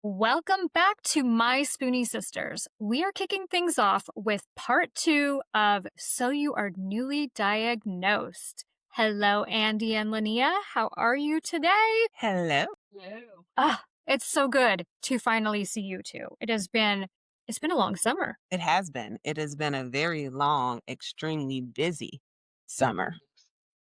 Welcome back to My Spoonie Sisters. We are kicking things off with part two of So You Are Newly Diagnosed. Hello, Andy and Linnea. How are you today? Hello. Hello. It's so good to finally see you two. It's been a long summer. It has been. It has been a very long, extremely busy summer.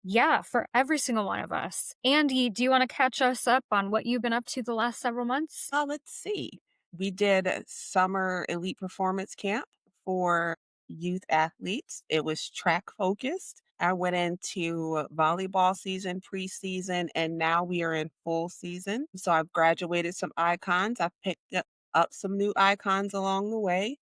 Yeah, for every single one of us. Andy, do you want to catch us up on what you've been up to the last several months? Let's see. We did a summer elite performance camp for youth athletes. It was track focused. I went into volleyball season, preseason, and now we are in full season. So I've graduated some icons. I've picked up some new icons along the way.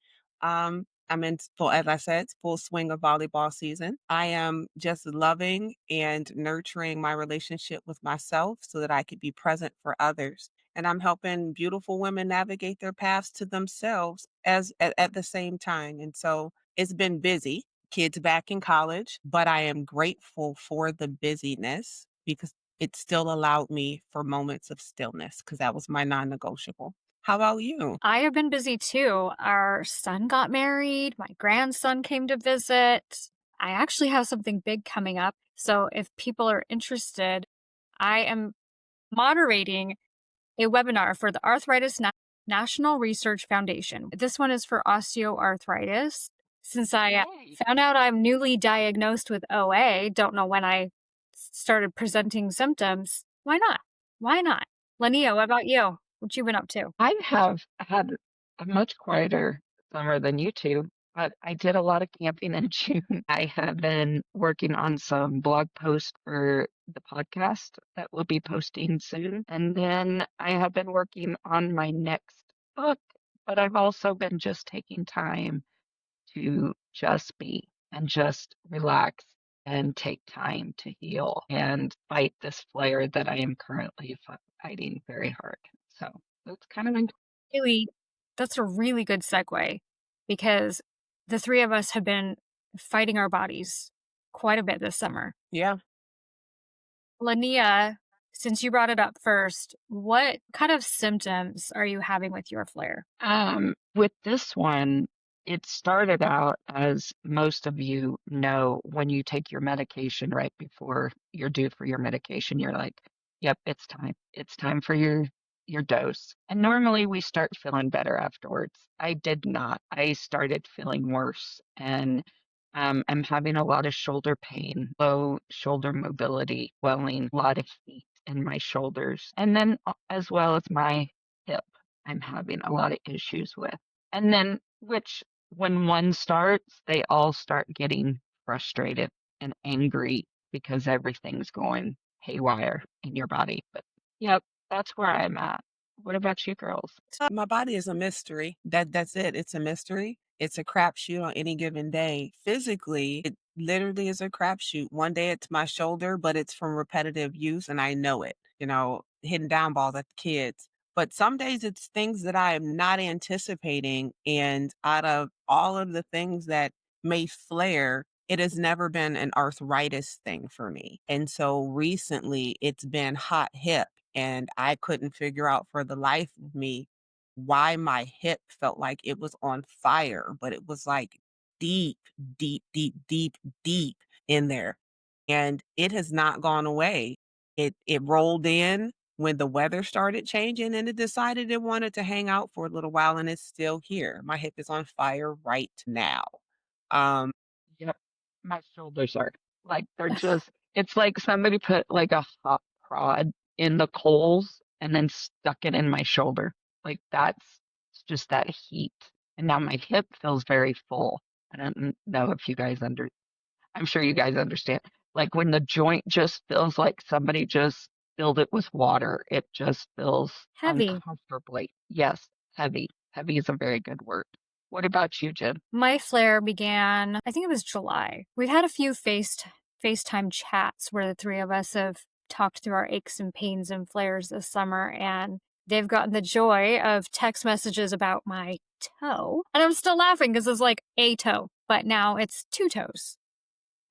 I'm in full, as I said, full swing of volleyball season. I am just loving and nurturing my relationship with myself so that I could be present for others, and I'm helping beautiful women navigate their paths to themselves at the same time. And so it's been busy, kids back in college, but I am grateful for the busyness because it still allowed me for moments of stillness because that was my non-negotiable. How about you? I have been busy too. Our son got married, my grandson came to visit. I actually have something big coming up. So if people are interested, I am moderating a webinar for the National Research Foundation. This one is for osteoarthritis. Since I Yay. found out I'm newly diagnosed with OA, don't know when I started presenting symptoms. Why not? Why not? Lania, what about you? What you been up to? I have had a much quieter summer than you two, but I did a lot of camping in June. I have been working on some blog posts for the podcast that we'll be posting soon. And then I have been working on my next book, but I've also been just taking time to just be and just relax and take time to heal and fight this flare that I am currently fighting very hard. So that's kind of Really, that's a really good segue because the three of us have been fighting our bodies quite a bit this summer. Yeah. Lania, since you brought it up first, what kind of symptoms are you having with your flare? with this one, it started out as most of you know when you take your medication right before you're due for your medication, you're like, yep, it's time. It's time for your dose. And normally we start feeling better afterwards. I did not. I started feeling worse and I'm having a lot of shoulder pain, low shoulder mobility, swelling, a lot of heat in my shoulders, and then as well as my hip. I'm having a lot of issues with. And then, which when one starts, they all start getting frustrated and angry because everything's going haywire in your body. But yep, that's where I'm at. What about you girls? My body is a mystery. That's it. It's a mystery. It's a crapshoot on any given day. Physically, it literally is a crapshoot. One day it's my shoulder, but it's from repetitive use and I know it, hitting down balls at the kids. But some days it's things that I am not anticipating. And out of all of the things that may flare, it has never been an arthritis thing for me. And so recently it's been hot hip and I couldn't figure out for the life of me why my hip felt like it was on fire, but it was like deep, deep, deep, deep, deep in there. And it has not gone away. It rolled in when the weather started changing and it decided it wanted to hang out for a little while and it's still here. My hip is on fire right now. Um, Yep. My shoulders are like they're just it's like somebody put like a hot prod in the coals and then stuck it in my shoulder. Like that's it's just that heat. And now my hip feels very full. I don't know if you guys I'm sure you guys understand. Like when the joint just feels like somebody just filled it with water. It just feels Heavy. uncomfortably. Yes, heavy. Heavy is a very good word. What about you, Jen? My flare began, I think it was July. We've had a few FaceTime chats where the three of us have talked through our aches and pains and flares this summer, and they've gotten the joy of text messages about my toe. And I'm still laughing because it's like a toe, but now it's two toes.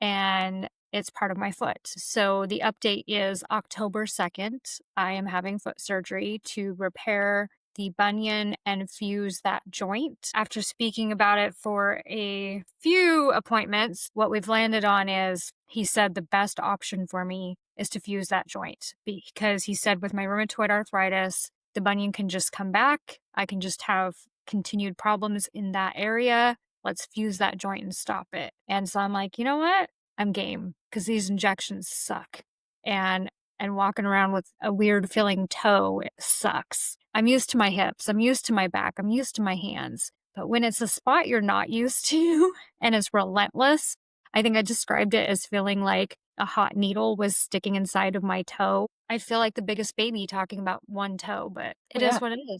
And it's part of my foot. So the update is October 2nd. I am having foot surgery to repair the bunion and fuse that joint. After speaking about it for a few appointments, what we've landed on is he said the best option for me is to fuse that joint because he said with my rheumatoid arthritis, the bunion can just come back. I can just have continued problems in that area. Let's fuse that joint and stop it. And so I'm like, you know what? I'm game because these injections suck. And walking around with a weird feeling toe, it sucks. I'm used to my hips, I'm used to my back, I'm used to my hands. But when it's a spot you're not used to and it's relentless, I think I described it as feeling like a hot needle was sticking inside of my toe. I feel like the biggest baby talking about one toe, but it Yeah. is what it is.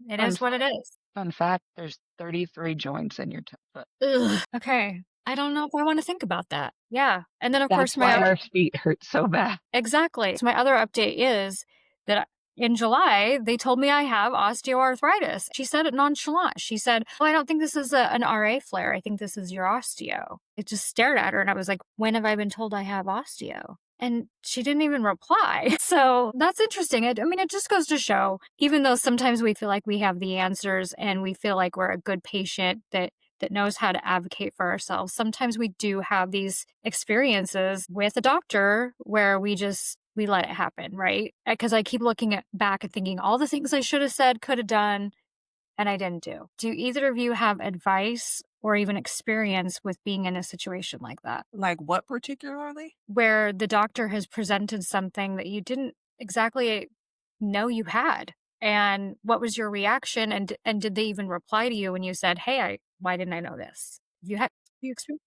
It Fun is what it is. fun fact, there's 33 joints in your foot. Ugh. Okay. I don't know if I wanna think about that. Yeah. And then, of That's course, my why our feet hurt so bad. exactly. So my other update is that in July, they told me I have osteoarthritis. She said it nonchalant. She said, "Oh, I don't think this is an RA flare. I think this is your osteo." It just stared at her and I was like, "When have I been told I have osteo?" And she didn't even reply. So that's interesting. I mean, it just goes to show, even though sometimes we feel like we have the answers and we feel like we're a good patient that knows how to advocate for ourselves. Sometimes we do have these experiences with a doctor where we let it happen, right? Because I keep looking back and thinking all the things I should have said, could have done, and I didn't do. Do either of you have advice or even experience with being in a situation like that, Like what particularly? where the doctor has presented something that you didn't exactly know you had? And what was your reaction? And did they even reply to you when you said, "Hey, why didn't I know this?" You experience?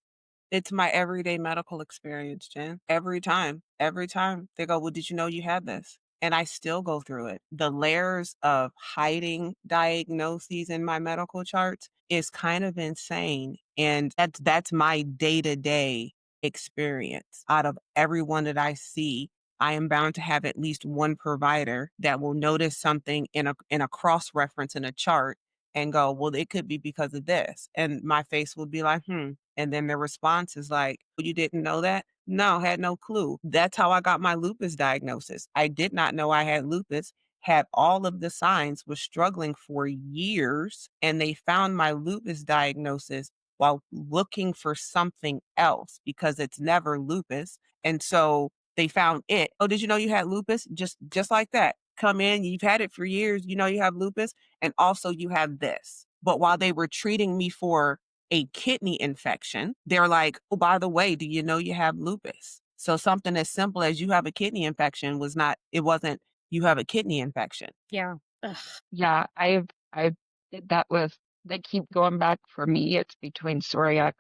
It's my everyday medical experience, Jen. Every time. Every time. They go, "Well, did you know you had this?" And I still go through it. The layers of hiding diagnoses in my medical charts is kind of insane. And that's my day-to-day experience. Out of everyone that I see, I am bound to have at least one provider that will notice something in a cross reference in a chart and go, "Well, it could be because of this." And my face will be like, "Hmm." And then their response is like, "Oh, you didn't know that?" No, had no clue. That's how I got my lupus diagnosis. I did not know I had lupus, had all of the signs, was struggling for years, and they found my lupus diagnosis while looking for something else because it's never lupus. And so they found it. "Oh, did you know you had lupus?" Just like that. Come in, you've had it for years, you know you have lupus, and also you have this. But while they were treating me for a kidney infection, they're like, "Oh, by the way, do you know you have lupus?" So something as simple as you have a kidney infection it wasn't you have a kidney infection. Yeah. Ugh. Yeah, I've did that with they keep going back for me, it's between psoriatic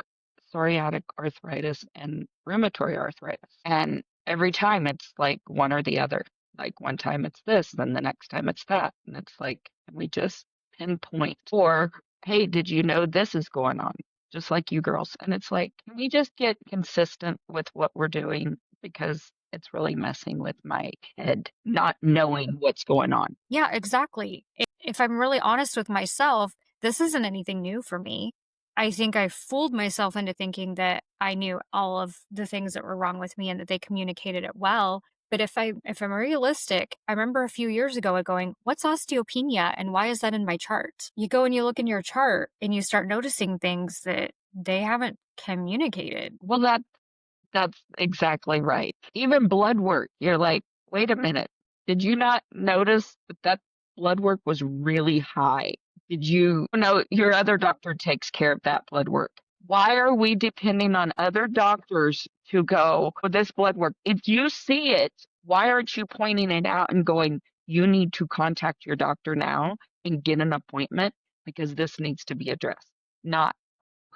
arthritis and rheumatoid arthritis. And every time it's like one or the other. Like one time it's this, then the next time it's that. And it's like, can we just pinpoint? Or, hey, did you know this is going on? Just like you girls. And it's like, can we just get consistent with what we're doing? Because it's really messing with my head, not knowing what's going on. Yeah, exactly. If I'm really honest with myself, this isn't anything new for me. I think I fooled myself into thinking that I knew all of the things that were wrong with me and that they communicated it well. But if I'm realistic, I remember a few years ago going, "What's osteopenia and why is that in my chart?" You go and you look in your chart and you start noticing things that they haven't communicated. Well, that's exactly right. Even blood work, you're like, "Wait a minute. Did you not notice that that blood work was really high? Did you know your other doctor takes care of that blood work? Why are we depending on other doctors to go, for this blood work? If you see it, why aren't you pointing it out and going, you need to contact your doctor now and get an appointment because this needs to be addressed, not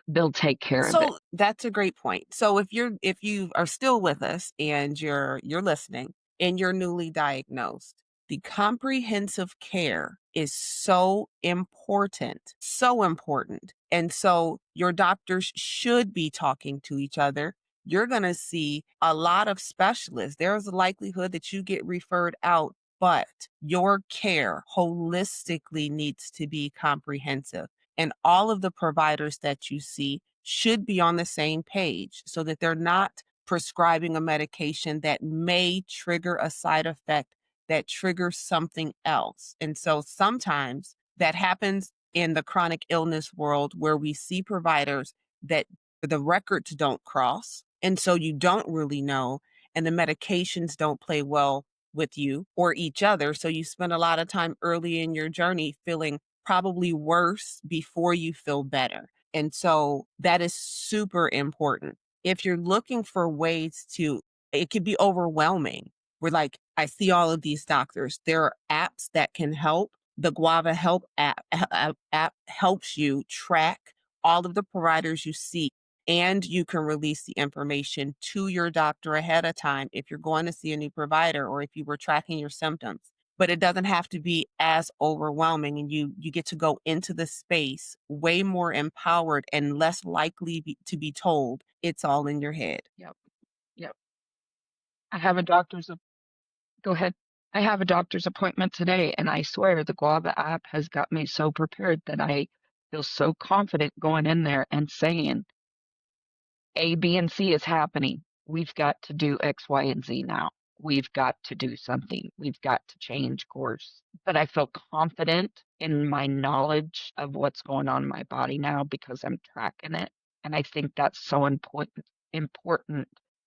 they'll take care of it." So that's a great point. So if you are still with us and you're listening and you're newly diagnosed, the comprehensive care is so important, so important. And so your doctors should be talking to each other. You're going to see a lot of specialists. There's a likelihood that you get referred out, but your care holistically needs to be comprehensive. And all of the providers that you see should be on the same page so that they're not prescribing a medication that may trigger a side effect that triggers something else. And so sometimes that happens in the chronic illness world where we see providers that the records don't cross. And so you don't really know, and the medications don't play well with you or each other. So you spend a lot of time early in your journey feeling probably worse before you feel better. And so that is super important. If you're looking for ways to, it could be overwhelming. We're like, I see all of these doctors. There are apps that can help. The Guava Help app helps you track all of the providers you see, and you can release the information to your doctor ahead of time if you're going to see a new provider or if you were tracking your symptoms. But it doesn't have to be as overwhelming, and you get to go into the space way more empowered and less likely to be told it's all in your head. Yep, yep. I have a doctor's ap Go ahead. I have a doctor's appointment today, and I swear the Guava app has got me so prepared that I feel so confident going in there and saying, A, B, and C is happening. We've got to do X, Y, and Z now. We've got to do something. We've got to change course. But I feel confident in my knowledge of what's going on in my body now because I'm tracking it. And I think that's so important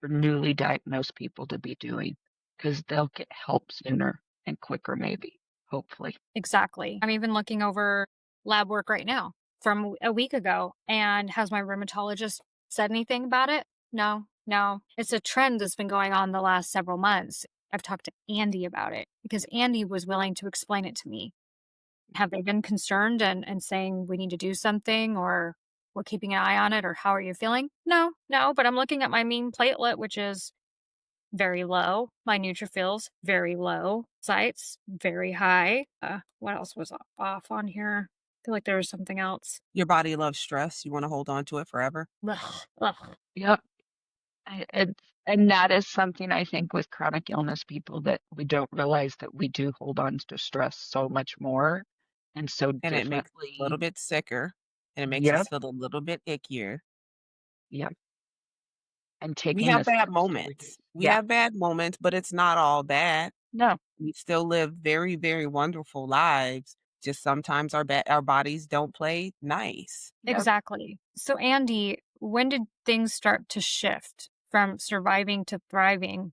for newly diagnosed people to be doing because they'll get help sooner and quicker, maybe, hopefully. Exactly. I'm even looking over lab work right now from a week ago. And has my rheumatologist said anything about it? No, no. It's a trend that's been going on the last several months. I've talked to Andy about it because Andy was willing to explain it to me. Have they been concerned and saying we need to do something, or we're keeping an eye on it, or how are you feeling? No, no. But I'm looking at my mean platelet, which is very low. My neutrophils, very low. Sites, very high. What else was off on here? I feel like there was something else. Your body loves stress. You want to hold on to it forever. Ugh, ugh. Yep. And that is something I think with chronic illness people that we don't realize that we do hold on to stress so much more and so And it makes us a little differently. bit sicker, and it makes us Yep, feel a little bit ickier. yep, and We taking have the bad steps to reduce. moments. We Yeah, have bad moments, but it's not all bad. no, We still live very, very wonderful lives. Just sometimes our bodies don't play nice. yep. Exactly. So, Andy, when did things start to shift from surviving to thriving,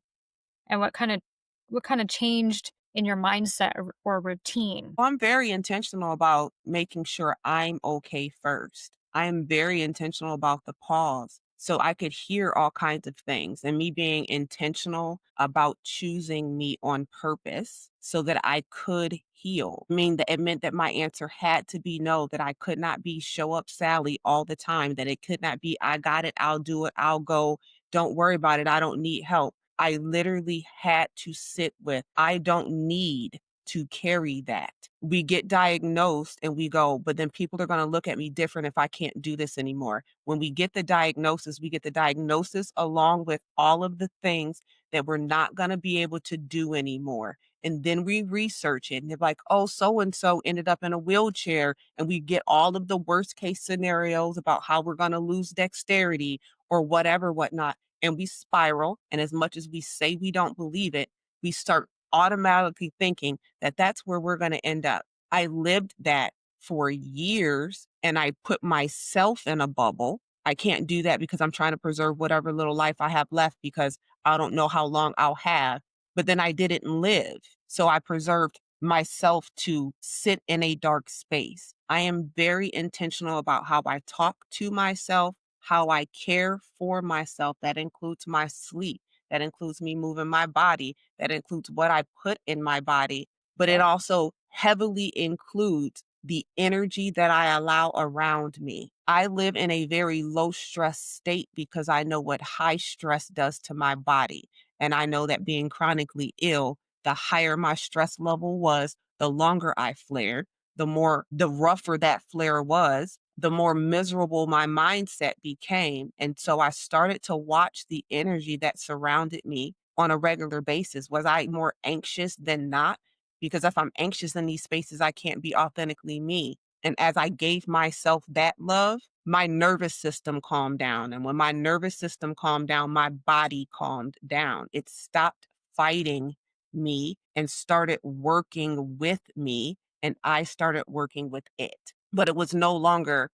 and what kind of changed in your mindset or routine? I'm very intentional about making sure I'm okay first. I am very intentional about the pause. So I could hear all kinds of things, and me being intentional about choosing me on purpose so that I could heal. I mean, that it meant that my answer had to be no, that I could not be show up Sally all the time, that it could not be, I got it, I'll do it, I'll go, don't worry about it, I don't need help. I literally had to sit with, I don't need to carry that. We get diagnosed and we go, but then people are going to look at me different if I can't do this anymore. When we get the diagnosis, we get the diagnosis along with all of the things that we're not going to be able to do anymore. And then we research it and they're like, oh, so and so ended up in a wheelchair. And we get all of the worst case scenarios about how we're going to lose dexterity or whatever, whatnot. And we spiral. And as much as we say we don't believe it, we start automatically thinking that that's where we're going to end up. I lived that for years and I put myself in a bubble. I can't do that because I'm trying to preserve whatever little life I have left because I don't know how long I'll have. But then I didn't live. So I preserved myself to sit in a dark space. I am very intentional about how I talk to myself, how I care for myself. That includes my sleep. That includes me moving my body. That includes what I put in my body, but it Yep, also heavily includes the energy that I allow around me. I live in a very low stress state because I know what high stress does to my body. And I know that being chronically ill, the higher my stress level was, the longer I flared, the rougher that flare was, the more miserable my mindset became. And so I started to watch the energy that surrounded me on a regular basis. Was I more anxious than not? Because if I'm anxious in these spaces, I can't be authentically me. And as I gave myself that love, my nervous system calmed down. And when my nervous system calmed down, my body calmed down. It stopped fighting me and started working with me, and I started working with it. But it was no longer,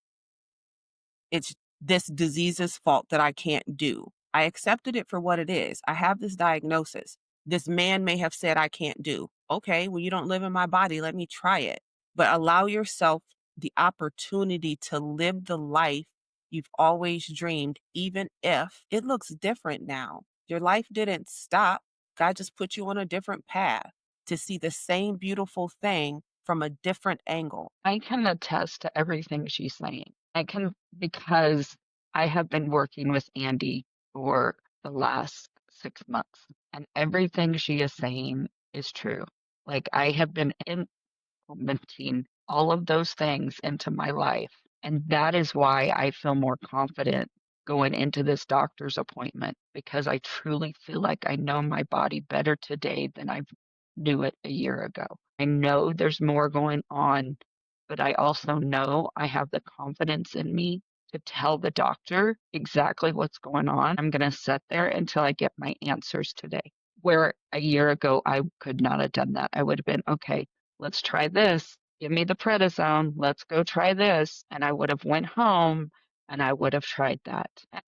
it's this disease's fault that I can't do. I accepted it for what it is. I have this diagnosis. This man may have said I can't do. Okay, well, you don't live in my body. Let me try it. But allow yourself the opportunity to live the life you've always dreamed, even if it looks different now. Your life didn't stop. God just put you on a different path to see the same beautiful thing from a different angle. I can attest to everything she's saying. I can because I have been working with Andy for the last 6 months, and everything she is saying is true. Like, I have been implementing all of those things into my life, and that is why I feel more confident going into this doctor's appointment because I truly feel like I know my body better today than I knew it a year ago. I know there's more going on, but I also know I have the confidence in me to tell the doctor exactly what's going on. I'm going to sit there until I get my answers today. Where a year ago, I could not have done that. I would have been, okay, let's try this. Give me the prednisone. Let's go try this. And I would have went home and I would have tried that. I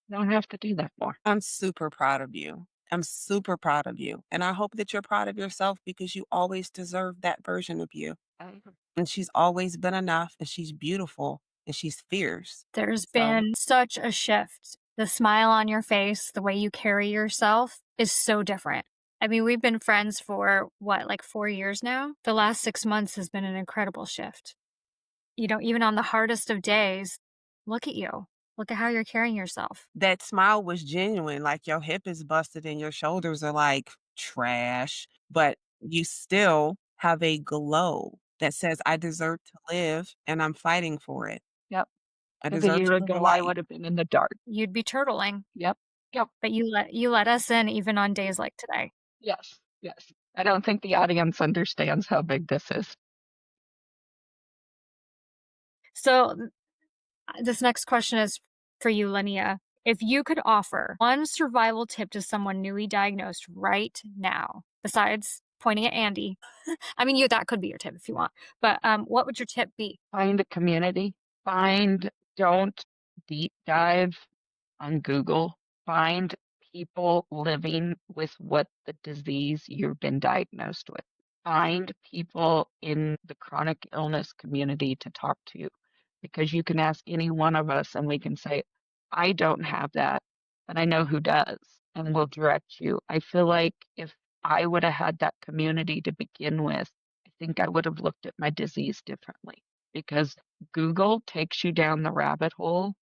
don't have to do that more. I'm super proud of you. I'm super proud of you. And I hope that you're proud of yourself because you always deserve that version of you. I And she's always been enough and she's beautiful and she's fierce. There's So been such a shift. The smile on your face, the way you carry yourself is so different. I mean, we've been friends for what, like 4 years now? The last 6 months has been an incredible shift. You know, even on the hardest of days, look at you. Look at how you're carrying yourself. that smile was genuine. Like your hip is busted and your shoulders are like trash, but you still have a glow that says, I deserve to live and I'm fighting for it. Yep. I 'Cause a deserve year to live a ago, I life. would have been in the dark. You'd be turtling, Yep. Yep. but you let us in even on days like today. Yes. Yes. I don't think the audience understands how big this is. So this next question is for you, Linnea. If you could offer one survival tip to someone newly diagnosed right now, besides pointing at Andy, I mean, you that could be your tip if you want, but what would your tip be? Find a community. Don't deep dive on Google. Find people living with what the disease you've been diagnosed with. Find people in the chronic illness community to talk to because you can ask any one of us and we can say, I don't have that, but I know who does, and we'll direct you. I feel like if I would have had that community to begin with, I think I would have looked at my disease differently because Google takes you down the rabbit hole.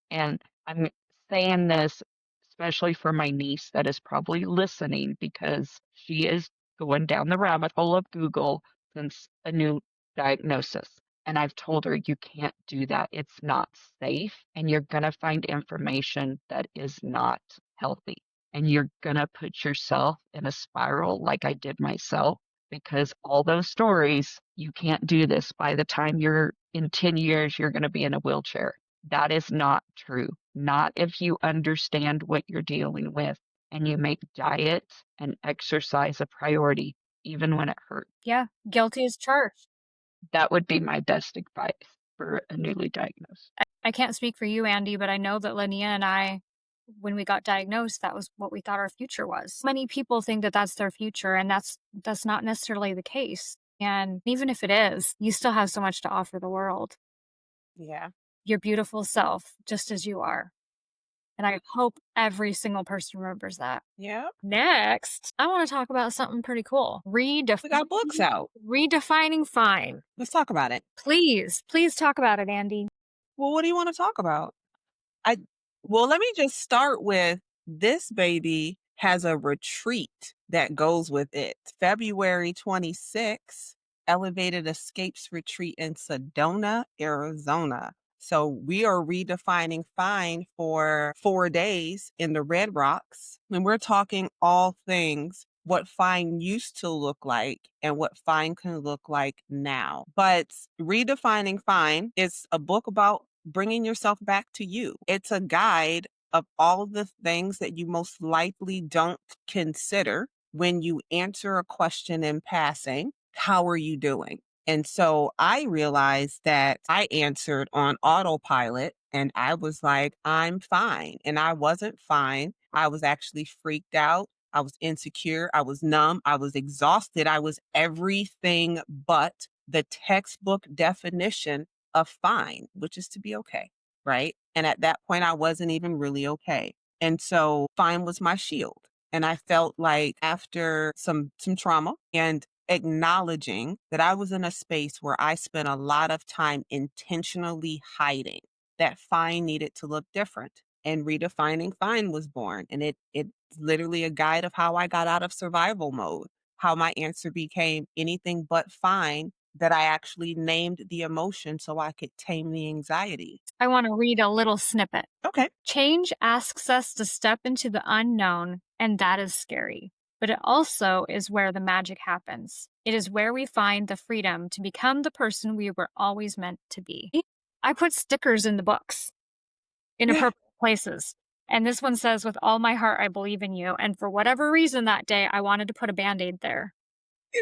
And I'm saying this especially for my niece that is probably listening because she is going down the rabbit hole of Google since a new diagnosis. And I've told her you can't do that. It's not safe. And you're going to find information that is not healthy. And you're going to put yourself in a spiral like I did myself because all those stories, you can't do this. By the time you're in 10 years, you're going to be in a wheelchair. That is not true. Not if you understand what you're dealing with and you make diet and exercise a priority, even when it hurts. Yeah, guilty as charged. That would be my best advice for a newly diagnosed. I can't speak for you, Andy, but I know that Linnea and I, when we got diagnosed, that was what we thought our future was. Many people think that that's their future, and that's not necessarily the case. And even if it is, you still have so much to offer the world. Yeah. Your beautiful self, just as you are. And I hope every single person remembers that. Yeah. Next, I want to talk about something pretty cool. We got books out. Redefining fine. Let's talk about it. Please talk about it, Andy. Well, what do you want to talk about? I well, let me just start with this baby has a retreat that goes with it. February 26th, Elevated Escapes Retreat in Sedona, Arizona. So we are redefining fine for 4 days in the Red Rocks. And we're talking all things what fine used to look like and what fine can look like now. But Redefining Fine is a book about bringing yourself back to you. It's a guide of all the things that you most likely don't consider when you answer a question in passing, how are you doing? And so I realized that I answered on autopilot and I was like, I'm fine. And I wasn't fine. I was actually freaked out. I was insecure. I was numb. I was exhausted. I was everything but the textbook definition of fine, which is to be okay. Right. And at that point, I wasn't even really okay. And so fine was my shield. And I felt like after some trauma and acknowledging that I was in a space where I spent a lot of time intentionally hiding, that fine needed to look different. And redefining fine was born. And it's literally a guide of how I got out of survival mode, how my answer became anything but fine, that I actually named the emotion so I could tame the anxiety. I want to read a little snippet. Okay. Change asks us to step into the unknown, and that is scary. But it also is where the magic happens. It is where we find the freedom to become the person we were always meant to be. I put stickers in the books in Yeah. appropriate places. And this one says, "With all my heart, I believe in you." And for whatever reason that day, I wanted to put a band aid there.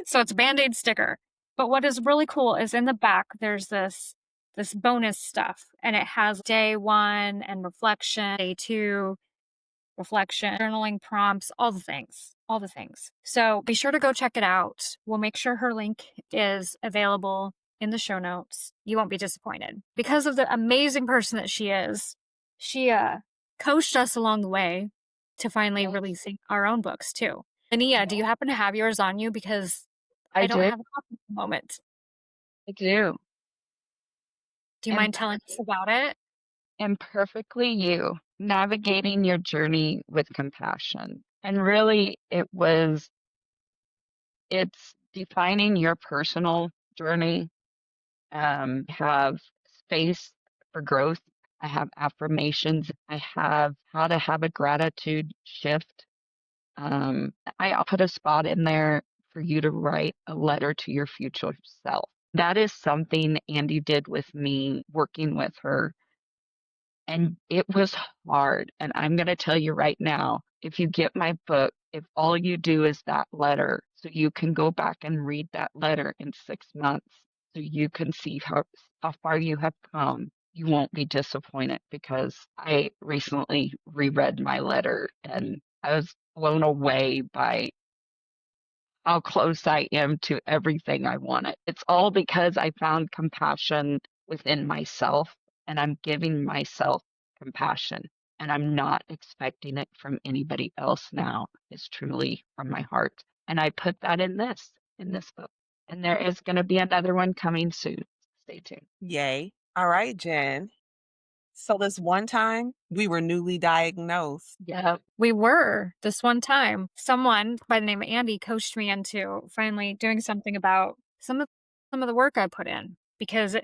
So it's a Band-Aid sticker. But what is really cool is in the back, there's this bonus stuff, and it has day 1 and reflection, day 2, reflection, journaling prompts, all the things, all the things. So be sure to go check it out. We'll make sure her link is available in the show notes. You won't be disappointed. Because of the amazing person that she is, she coached us along the way to finally Yes, releasing our own books too. Ania, do yes, you happen to have yours on you? Because I I don't do. have a copy at the moment. I do. Do you And mind telling us about it? and perfectly you, navigating your journey with compassion. And really, it's defining your personal journey. Have space for growth. I have affirmations. I have how to have a gratitude shift. I'll put a spot in there for you to write a letter to your future self. That is something Andy did with me working with her. And it was hard, and I'm gonna tell you right now, if you get my book, if all you do is that letter, so you can go back and read that letter in 6 months, so you can see how far you have come, you won't be disappointed because I recently reread my letter, and I was blown away by how close I am to everything I wanted. It's all because I found compassion within myself and I'm giving myself compassion and I'm not expecting it from anybody else now. It's truly from my heart. And I put that in this book. And there is going to be another one coming soon. Stay tuned. Yay. All right, Jen. So this one time we were newly diagnosed. Yeah. We were this one time. Someone by the name of Andy coached me into finally doing something about some of the work I put in because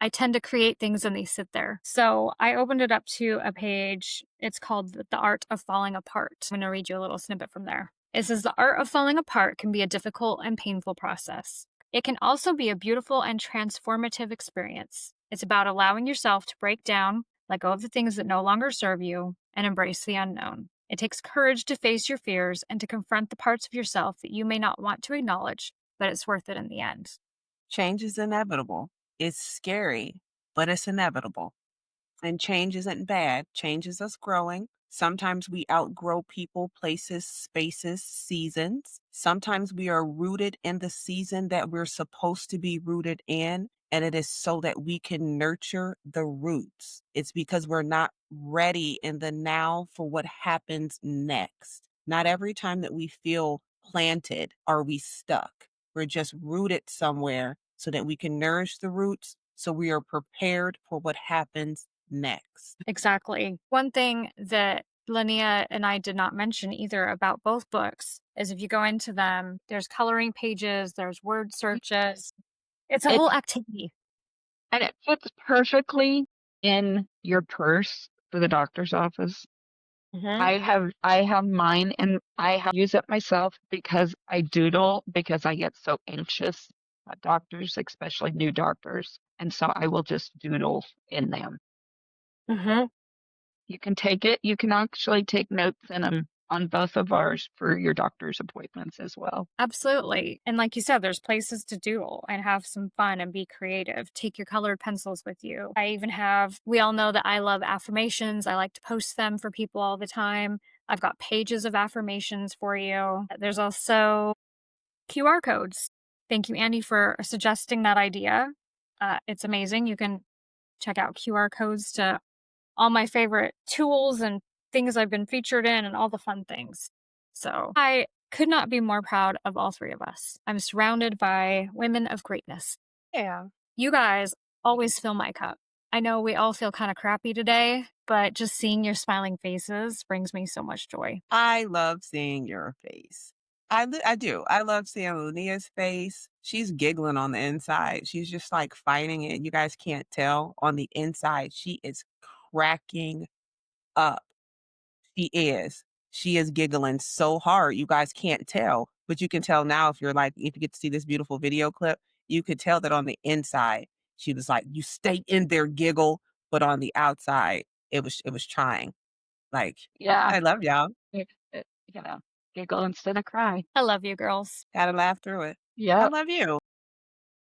I tend to create things and they sit there. So I opened it up to a page. It's called The Art of Falling Apart. I'm going to read you a little snippet from there. It says, "The art of falling apart can be a difficult and painful process. It can also be a beautiful and transformative experience. It's about allowing yourself to break down, let go of the things that no longer serve you, and embrace the unknown. It takes courage to face your fears and to confront the parts of yourself that you may not want to acknowledge, but it's worth it in the end." Change is inevitable. It's scary, but it's inevitable. And change isn't bad. Change is us growing. Sometimes we outgrow people, places, spaces, seasons. Sometimes we are rooted in the season that we're supposed to be rooted in. And it is so that we can nurture the roots. It's because we're not ready in the now for what happens next. Not every time that we feel planted are we stuck. We're just rooted somewhere so that we can nourish the roots so we are prepared for what happens next. Exactly. One thing that Linnea and I did not mention either about both books is if you go into them, there's coloring pages, there's word searches. It's a It whole activity. and it fits perfectly in your purse for the doctor's office. Mhm. I have mine and I use it myself because I doodle because I get so anxious at doctors, especially new doctors. And so I will just doodle in them. Mhm. You can take it, you can actually take notes in them. on both of ours for your doctor's appointments as well. Absolutely. And like you said, there's places to doodle and have some fun and be creative. Take your colored pencils with you. I even have, we all know that I love affirmations. I like to post them for people all the time. I've got pages of affirmations for you. There's also QR codes. Thank you, Andy, for suggesting that idea. It's amazing. You can check out QR codes to all my favorite tools and things I've been featured in and all the fun things. So I could not be more proud of all three of us. I'm surrounded by women of greatness. Yeah. You guys always fill my cup. I know we all feel kind of crappy today, but just seeing your smiling faces brings me so much joy. I love seeing your face. I do. I love seeing Lunia's face. She's giggling on the inside. She's just like fighting it. You guys can't tell. On the inside, she is cracking up. She is. She is giggling so hard. You guys can't tell, but you can tell now if you're like, if you get to see this beautiful video clip, you could tell that on the inside, she was like, you stay in there, giggle, but on the outside, it was trying. Like, Yeah. I love y'all. You know, giggle instead of cry. I love you girls. Had to laugh through it. I Yep. love you.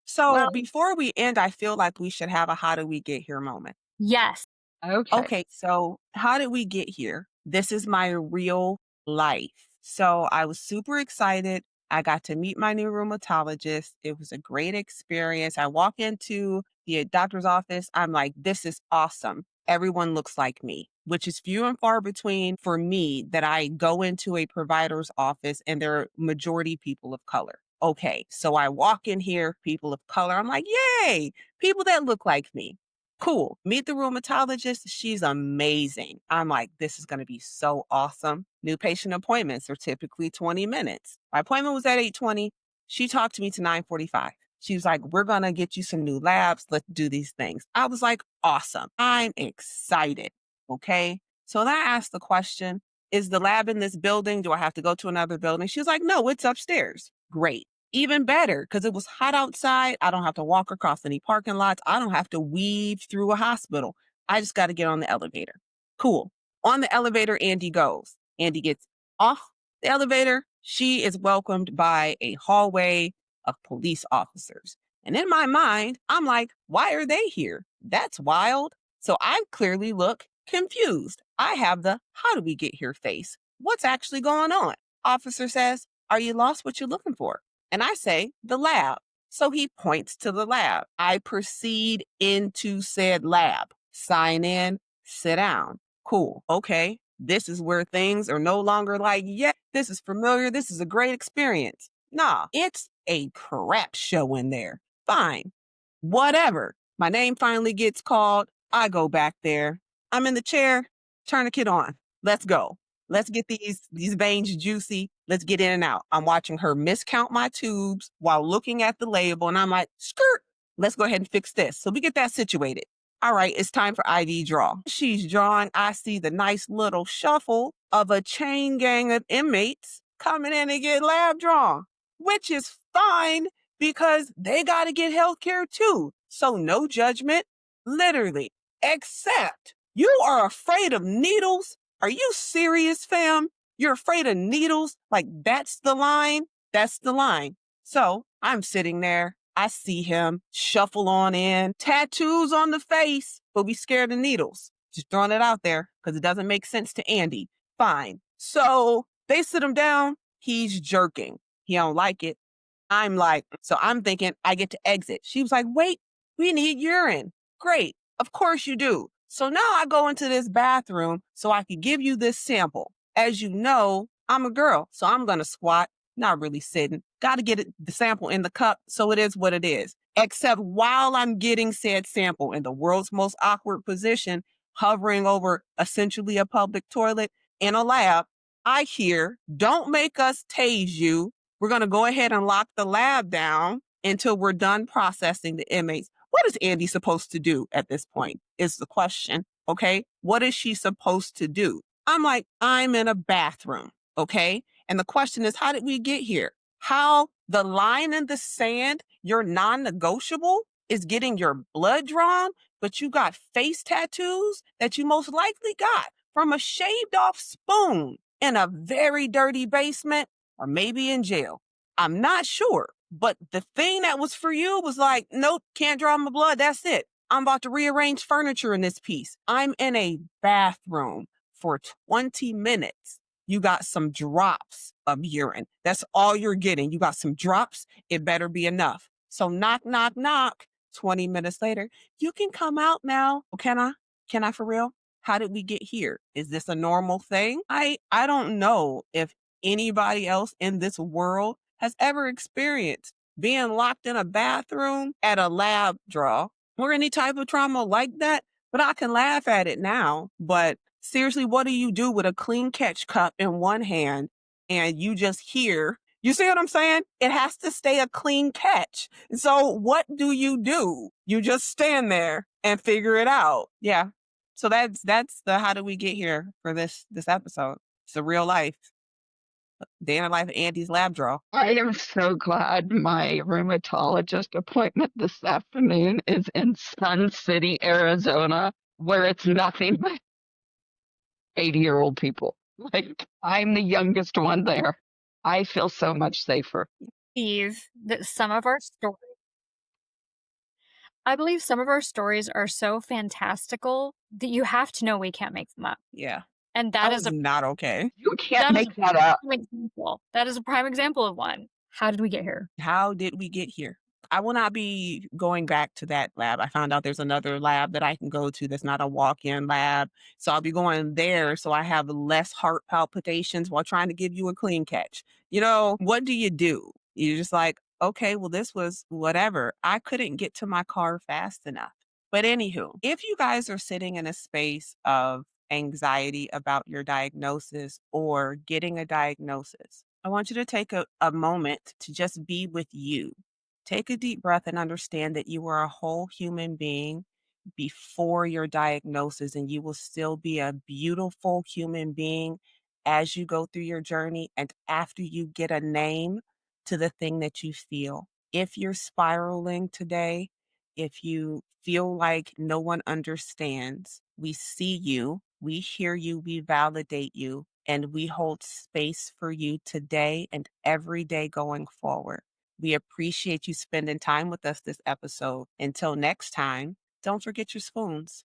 So Well, before we end, I feel like we should have a how do we get here moment. Yes. okay. Okay, so how did we get here? This is my real life. So I was super excited. I got to meet my new rheumatologist. It was a great experience. I walk into the doctor's office. I'm like, this is awesome. Everyone looks like me, which is few and far between for me that I go into a provider's office and they're majority people of color. Okay, so I walk in here, people of color. I'm like, yay, people that look like me. Cool. Meet the rheumatologist. She's amazing. I'm like, this is going to be so awesome. New patient appointments are typically 20 minutes. My appointment was at 8:20. She talked to me to 9:45. She was like, we're going to get you some new labs. Let's do these things. I was like, awesome. I'm excited. Okay. So then I asked the question, is the lab in this building? Do I have to go to another building? She was like, no, it's upstairs. Great. Even better, because it was hot outside. I don't have to walk across any parking lots. I don't have to weave through a hospital. I just got to get on the elevator. Cool. On the elevator, Andy goes. Andy gets off the elevator. She is welcomed by a hallway of police officers. And in my mind, I'm like, why are they here? That's wild. So I clearly look confused. I have the how do we get here face. What's actually going on? Officer says, are you lost what you're looking for? And I say, the lab. So he points to the lab. I proceed into said lab, sign in, sit down. Cool. Okay. This is where things are no longer like, yeah, this is familiar. This is a great experience. Nah, it's a crap show in there. Fine. Whatever. My name finally gets called. I go back there. I'm in the chair. Tourniquet on. Let's go. Let's get these veins juicy. Let's get in and out. I'm watching her miscount my tubes while looking at the label, and I'm like, skirt. Let's go ahead and fix this. So we get that situated. All right, it's time for ID draw. She's drawing. I see the nice little shuffle of a chain gang of inmates coming in and get lab drawn, which is fine because they got to get health care too. So no judgment, literally, except you are afraid of needles. Are you serious, fam? You're afraid of needles? Like, that's the line? That's the line. So I'm sitting there. I see him shuffle on in, tattoos on the face, but we scared of needles. Just throwing it out there because it doesn't make sense to Andy. Fine. So they sit him down. He's jerking. He don't like it. I'm like, so I'm thinking I get to exit. She was like, wait, we need urine. Great. Of course you do. So now I go into this bathroom so I can give you this sample. As you know, I'm a girl, so I'm going to squat, not really sitting. Got to get the sample in the cup, so it is what it is. Except while I'm getting said sample in the world's most awkward position, hovering over essentially a public toilet in a lab, I hear, don't make us tase you. We're going to go ahead and lock the lab down until we're done processing the inmates. What is Andy supposed to do at this point is the question. Okay. What is she supposed to do? I'm like, I'm in a bathroom. Okay. And the question is, how did we get here? How the line in the sand, your non-negotiable, is getting your blood drawn, but you got face tattoos that you most likely got from a shaved off spoon. in a very dirty basement or maybe in jail. I'm not sure. But the thing that was for you was like, nope, can't draw my blood. That's it. I'm about to rearrange furniture in this piece. I'm in a bathroom for 20 minutes. You got some drops of urine. That's all you're getting. You got some drops. It better be enough. So knock, knock, knock. 20 minutes later, you can come out now. Oh, can I? Can I for real? How did we get here? Is this a normal thing? I don't know if anybody else in this world has ever experienced being locked in a bathroom at a lab draw or any type of trauma like that, but I can laugh at it now. But seriously, what do you do with a clean catch cup in one hand and you just hear, you see what I'm saying? It has to stay a clean catch. So what do? You just stand there and figure it out. Yeah. So that's the how do we get here for this episode. It's a real life. Day in the life of Andy's lab draw. I am so glad my rheumatologist appointment this afternoon is in Sun City, Arizona, where it's nothing but 80-year-old people. Like, I'm the youngest one there. I feel so much safer. Eve, that some of our stories I believe some of our stories are so fantastical that you have to know we can't make them up. Yeah. And That was not okay. You can't that is a make that up. prime example. That is a prime example of one. How did we get here? How did we get here? I will not be going back to that lab. I found out there's another lab that I can go to that's not a walk-in lab. So I'll be going there so I have less heart palpitations while trying to give you a clean catch. What do? You're just like, okay, well, this was whatever. I couldn't get to my car fast enough. But anywho, if you guys are sitting in a space of anxiety about your diagnosis or getting a diagnosis, I want you to take a moment to just be with you. Take a deep breath and understand that you are a whole human being before your diagnosis, and you will still be a beautiful human being as you go through your journey and after you get a name to the thing that you feel. If you're spiraling today, if you feel like no one understands, we see you, we hear you, we validate you, and we hold space for you today and every day going forward. We appreciate you spending time with us this episode. Until next time, don't forget your spoons.